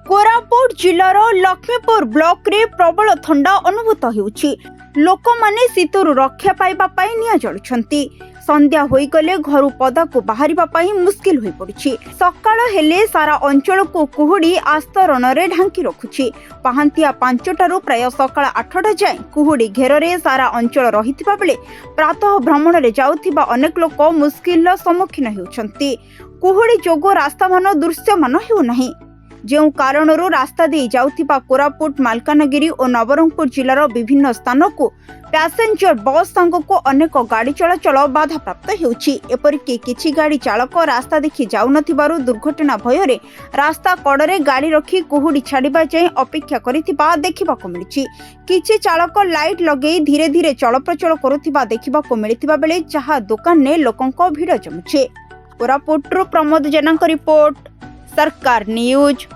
Koraput जिलार Laxmipur block रे प्रबल ठंडा अनुभूत होउछि। लोक माने शीतरु रक्षा पाइबा पई निया जळुछंती। संध्या होई गले घरु पदा को बाहरिबा पई मुश्किल होई पड़ुछि। सकाळ हेले सारा अंचल को कुहुडी आस्तरण रे ढांकी रखुछि। पहांतिया 5टारू प्राय सकाळ 8टा जाय कुहुडी घेररे सारा अंचल रहिथिबा बेले प्रातः भ्रमण रे जाउथिबा अनेक लोक मुश्किल सम्मुखीन हेउछंती। कुहुडी जोगो रास्ता मान दृश्यमान हेउ नाही। जो कारणरू रास्ता दे जाउथिबा कोरापुट मालकानगिरी और नवरंगपुर जिलार विभिन्न स्थान को पैसेंजर बस सांग को अनेक गाड़ी चलाचल बाधा प्राप्त हेउछि। एपरिक किछि गाड़ी चालक रास्ता देखि जाउ नथिबारु दुर्घटना भୟରେ रास्ता कड़े गाड़ी रखी कुहुडी छाड़िबा जाय अपेक्षा करिथिबा देखिबाको मिलिछि। किछि चालक लाइट लगे धीरे धीरे चलप्रचल करुथिबा देखिबाको मिलिथिबा बेले चाहा दुकान ने लोकंक भिड़ जमुछि। कोरापुटरू प्रमोद जेनांक रिपोर्ट, सरकार न्यूज।